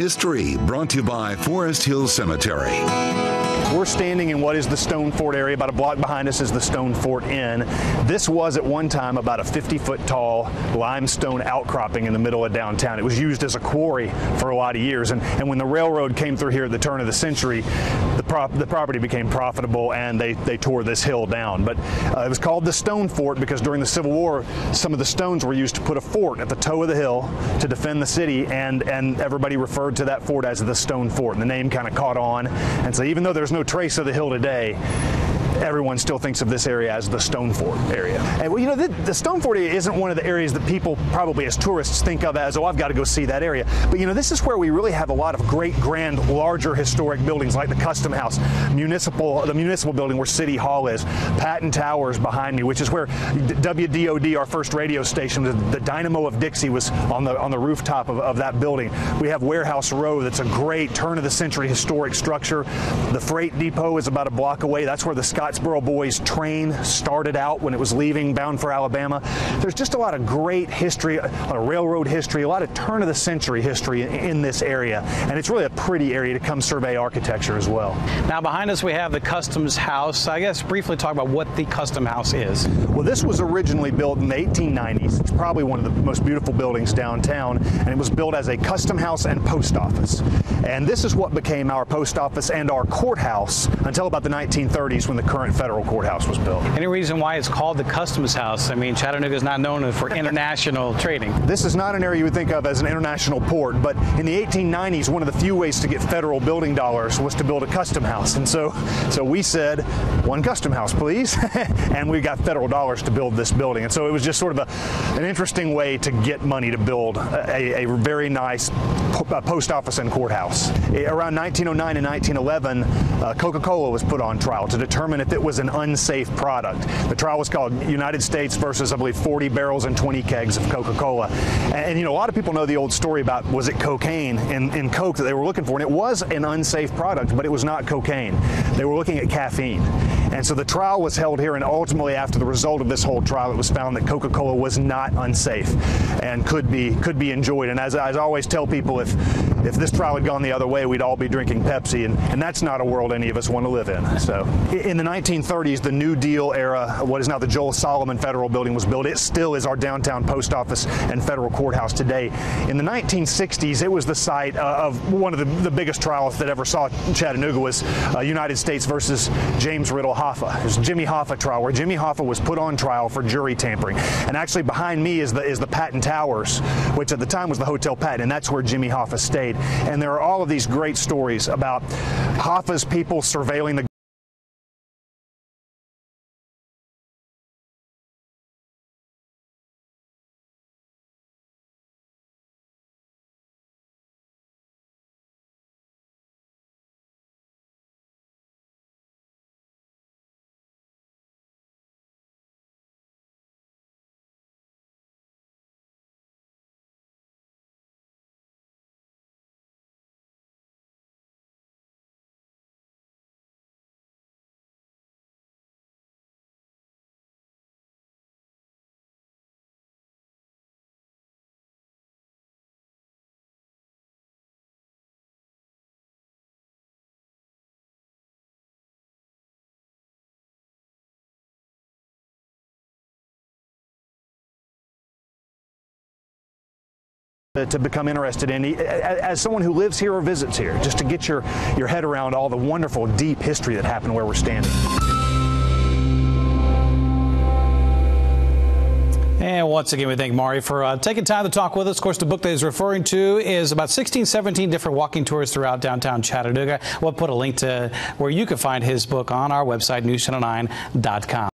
History, brought to you by Forest Hill Cemetery. We're standing in what is the Stone Fort area. About a block behind us is the Stone Fort Inn. This was at one time about a 50-foot tall limestone outcropping in the middle of downtown. It was used as a quarry for a lot of years, and when the railroad came through here at the turn of the century, the property became profitable and they tore this hill down. But it was called the Stone Fort because during the Civil War, some of the stones were used to put a fort at the toe of the hill to defend the city, and everybody referred to that fort as the Stone Fort, and the name kind of caught on. And so even though there's no trace of the hill today, everyone still thinks of this area as the Stone Fort area. And well, you know, the Stone Fort area isn't one of the areas that people probably as tourists think of as, oh, I've got to go see that area. But you know, this is where we really have a lot of great, grand, larger historic buildings like the Custom House, the municipal building where City Hall is, Patton Towers behind me, which is where WDOD, our first radio station, the Dynamo of Dixie, was on the rooftop of that building. We have Warehouse Row, that's a great turn-of-the-century historic structure. The freight depot is about a block away. That's where the Scottsboro Boys train started out when it was leaving bound for Alabama. There's just a lot of great history, a lot of railroad history, a lot of turn-of-the-century history in this area, and it's really a pretty area to come survey architecture as well. Now behind us we have the Customs House. I guess briefly talk about what the Custom House is. Well, this was originally built in the 1890s. It's probably one of the most beautiful buildings downtown, and it was built as a custom house and post office. And this is what became our post office and our courthouse until about the 1930s when the current federal courthouse was built. Any reason why it's called the Customs House? I mean, Chattanooga is not known for international trading. This is not an area you would think of as an international port, but in the 1890s, one of the few ways to get federal building dollars was to build a custom house. And so we said, one custom house, please. And we got federal dollars to build this building. And so it was just sort of an interesting way to get money to build a very nice post office and courthouse. Around 1909 and 1911, Coca-Cola was put on trial to determine if it was an unsafe product. The trial was called United States versus, I believe, 40 barrels and 20 kegs of Coca-Cola. And you know, a lot of people know the old story about, was it cocaine in Coke that they were looking for? And it was an unsafe product, but it was not cocaine. They were looking at caffeine. And so the trial was held here, and ultimately, after the result of this whole trial, it was found that Coca-Cola was not unsafe and could be enjoyed. And as I always tell people, if this trial had gone the other way, we'd all be drinking Pepsi, and that's not a world any of us want to live in. So in the 1930s, the New Deal era, what is now the Joel Solomon Federal Building, was built. It still is our downtown post office and federal courthouse today. In the 1960s, it was the site of one of the biggest trials that ever saw Chattanooga, was United States versus James Riddle Hoffa. It was Jimmy Hoffa trial, where Jimmy Hoffa was put on trial for jury tampering. And actually behind me is the Patton Towers, which at the time was the Hotel Patton, and that's where Jimmy Hoffa stayed. And there are all of these great stories about Hoffa's people surveilling the to become interested in, as someone who lives here or visits here, just to get your head around all the wonderful, deep history that happened where we're standing. And once again, we thank Maury for taking time to talk with us. Of course, the book that he's referring to is about 16, 17 different walking tours throughout downtown Chattanooga. We'll put a link to where you can find his book on our website, NewsChannel9.com.